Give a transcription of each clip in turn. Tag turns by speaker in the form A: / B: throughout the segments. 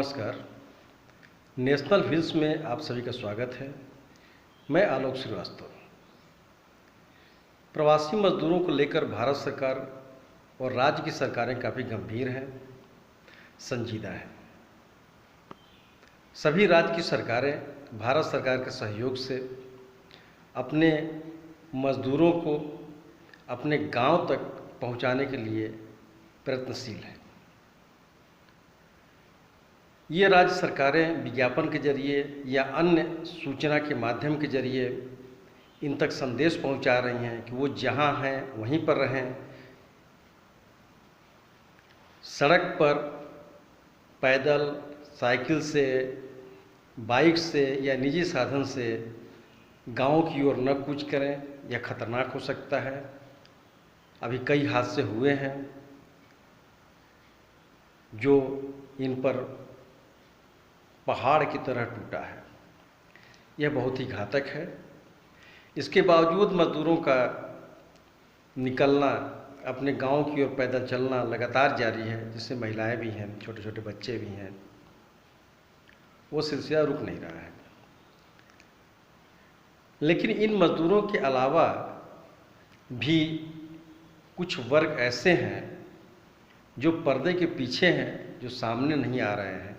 A: नमस्कार। National wheels में आप सभी का स्वागत है। मैं आलोक श्रीवास्तव। प्रवासी मजदूरों को लेकर भारत सरकार और राज्य की सरकारें काफ़ी गंभीर हैं, संजीदा हैं। सभी राज्य की सरकारें भारत सरकार के सहयोग से अपने मजदूरों को अपने गांव तक पहुंचाने के लिए प्रयत्नशील हैं। ये राज्य सरकारें विज्ञापन के जरिए या अन्य सूचना के माध्यम के जरिए इन तक संदेश पहुंचा रही हैं कि वो जहां हैं वहीं पर रहें। सड़क पर पैदल, साइकिल से, बाइक से या निजी साधन से गांव की ओर न कूच करें, यह खतरनाक हो सकता है। अभी कई हादसे हुए हैं जो इन पर पहाड़ की तरह टूटा है। यह बहुत ही घातक है। इसके बावजूद मजदूरों का निकलना, अपने गांव की ओर पैदल चलना लगातार जारी है, जिससे महिलाएं भी हैं, छोटे छोटे बच्चे भी हैं। वो सिलसिला रुक नहीं रहा है। लेकिन इन मजदूरों के अलावा भी कुछ वर्ग ऐसे हैं जो पर्दे के पीछे हैं, जो सामने नहीं आ रहे हैं,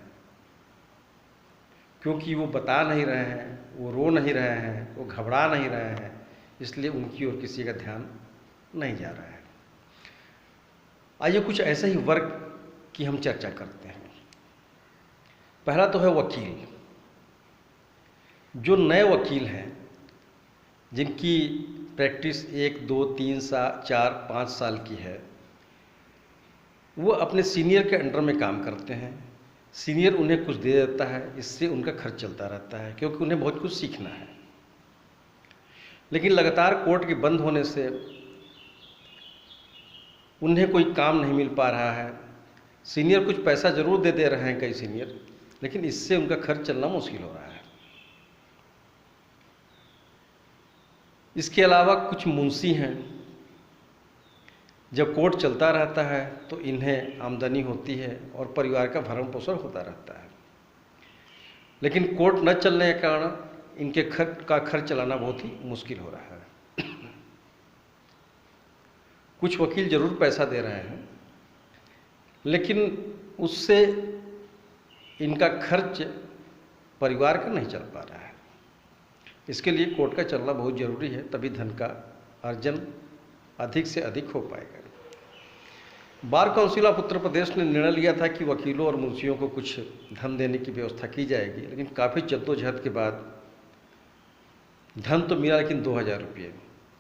A: क्योंकि वो बता नहीं रहे हैं, वो रो नहीं रहे हैं, वो घबरा नहीं रहे हैं, इसलिए उनकी ओर किसी का ध्यान नहीं जा रहा है। आइए कुछ ऐसे ही वर्ग की हम चर्चा करते हैं। पहला तो है वकील। जो नए वकील हैं, जिनकी प्रैक्टिस 1, 2, 3, 4, 5 साल की है, वो अपने सीनियर के अंडर में काम करते हैं। सीनियर उन्हें कुछ दे देता है, इससे उनका खर्च चलता रहता है, क्योंकि उन्हें बहुत कुछ सीखना है। लेकिन लगातार कोर्ट के बंद होने से उन्हें कोई काम नहीं मिल पा रहा है। सीनियर कुछ पैसा ज़रूर दे दे रहे हैं कई सीनियर, लेकिन इससे उनका खर्च चलना मुश्किल हो रहा है। इसके अलावा कुछ मुंशी हैं। जब कोर्ट चलता रहता है तो इन्हें आमदनी होती है और परिवार का भरण पोषण होता रहता है। लेकिन कोर्ट न चलने के कारण इनके खर्च चलाना बहुत ही मुश्किल हो रहा है। कुछ वकील जरूर पैसा दे रहे हैं, लेकिन उससे इनका खर्च परिवार का नहीं चल पा रहा है। इसके लिए कोर्ट का चलना बहुत ज़रूरी है, तभी धन का अर्जन अधिक से अधिक हो पाएगा। Bar council of Uttar Pradesh ने निर्णय लिया था कि वकीलों और मुंशियों को कुछ धन देने की व्यवस्था की जाएगी, लेकिन काफ़ी जद्दोजहद के बाद धन तो मिला, लेकिन 2000 रुपये।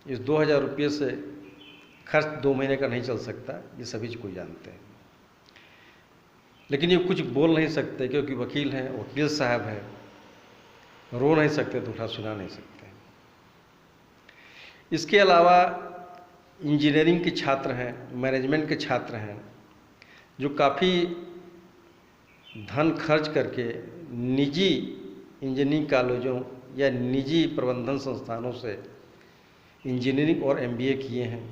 A: इस 2000 रुपये से खर्च 2 महीने का नहीं चल सकता, ये सभी को जानते हैं। लेकिन ये कुछ बोल नहीं सकते, क्योंकि वकील हैं, वकील साहब हैं, रो नहीं सकते, दूसरा सुना नहीं सकते। इसके अलावा इंजीनियरिंग के छात्र हैं, मैनेजमेंट के छात्र हैं, जो काफ़ी धन खर्च करके निजी इंजीनियरिंग कॉलेजों या निजी प्रबंधन संस्थानों से इंजीनियरिंग और MBA किए हैं।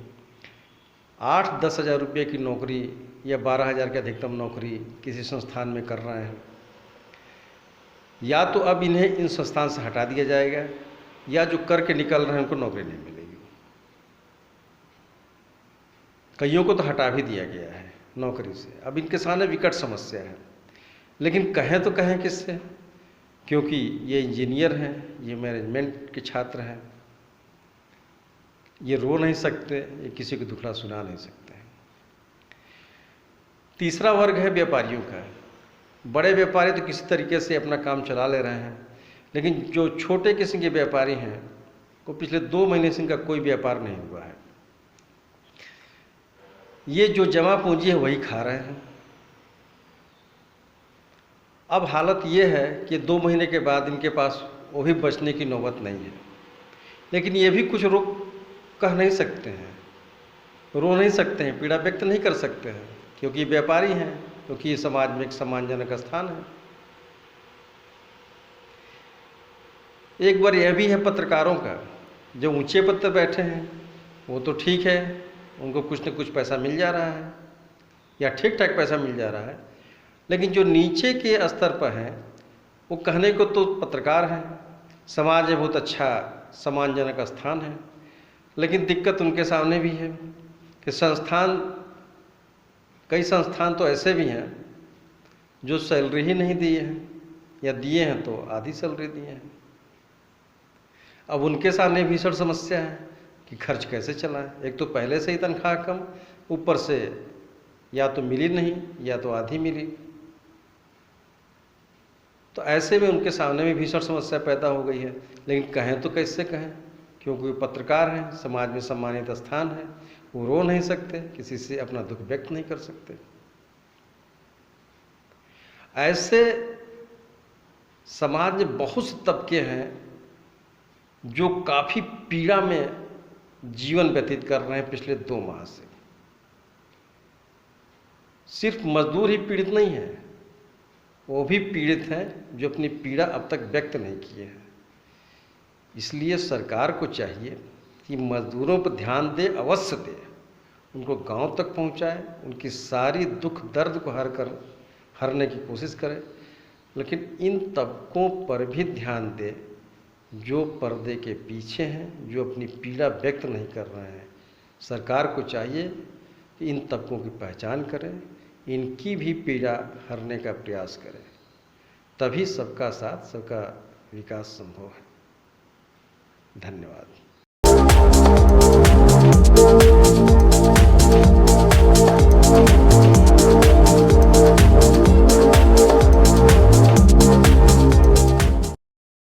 A: 8-10 हज़ार रुपये की नौकरी या 12 हज़ार की अधिकतम नौकरी किसी संस्थान में कर रहे हैं। या तो अब इन्हें इन संस्थान से हटा दिया जाएगा, या जो करके निकल रहे हैं उनको नौकरी नहीं मिलेगी। कईयों को तो हटा भी दिया गया है नौकरी से। अब इनके सामने विकट समस्या है, लेकिन कहें तो कहें किससे, क्योंकि ये इंजीनियर हैं, ये मैनेजमेंट के छात्र हैं, ये रो नहीं सकते, ये किसी को दुखड़ा सुना नहीं सकते हैं। तीसरा वर्ग है व्यापारियों का। बड़े व्यापारी तो किसी तरीके से अपना काम चला ले रहे हैं, लेकिन जो छोटे किस्म के व्यापारी हैं, वो पिछले 2 महीने से इनका कोई व्यापार नहीं हुआ है। ये जो जमा पूंजी है वही खा रहे हैं। अब हालत ये है कि 2 महीने के बाद इनके पास वो भी बचने की नौबत नहीं है। लेकिन ये भी कुछ कह नहीं सकते हैं, रो नहीं सकते हैं, पीड़ा व्यक्त नहीं कर सकते हैं, क्योंकि ये व्यापारी हैं, क्योंकि ये समाज में एक सम्मानजनक स्थान है। एक बार यह भी है पत्रकारों का, जो ऊंचे पद पर बैठे हैं वो तो ठीक है, उनको कुछ न कुछ पैसा मिल जा रहा है या ठीक ठाक पैसा मिल जा रहा है। लेकिन जो नीचे के स्तर पर हैं वो कहने को तो पत्रकार हैं, समाज में बहुत अच्छा सम्मानजनक स्थान है, लेकिन दिक्कत उनके सामने भी है कि कई संस्थान तो ऐसे भी हैं जो सैलरी ही नहीं दिए हैं, या दिए हैं तो आधी सैलरी दिए हैं। अब उनके सामने भीषण समस्या है कि खर्च कैसे चलाएं। एक तो पहले से ही तनख्वाह कम, ऊपर से या तो मिली नहीं या तो आधी मिली। तो ऐसे में उनके सामने भी भीषण समस्या पैदा हो गई है। लेकिन कहें तो कैसे कहें, क्योंकि वो पत्रकार हैं, समाज में सम्मानित स्थान है, वो रो नहीं सकते, किसी से अपना दुख व्यक्त नहीं कर सकते। ऐसे समाज में बहुत से तबके हैं जो काफ़ी पीड़ा में जीवन व्यतीत कर रहे हैं पिछले 2 माह से। सिर्फ मजदूर ही पीड़ित नहीं है, वो भी पीड़ित हैं जो अपनी पीड़ा अब तक व्यक्त नहीं किए हैं। इसलिए सरकार को चाहिए कि मजदूरों पर ध्यान दे, अवश्य दे, उनको गांव तक पहुंचाए, उनकी सारी दुख दर्द को हरने की कोशिश करे, लेकिन इन तबकों पर भी ध्यान दे जो पर्दे के पीछे हैं, जो अपनी पीड़ा व्यक्त नहीं कर रहे हैं। सरकार को चाहिए कि इन तबकों की पहचान करें, इनकी भी पीड़ा हरने का प्रयास करें, तभी सबका साथ, सबका विकास संभव है। धन्यवाद।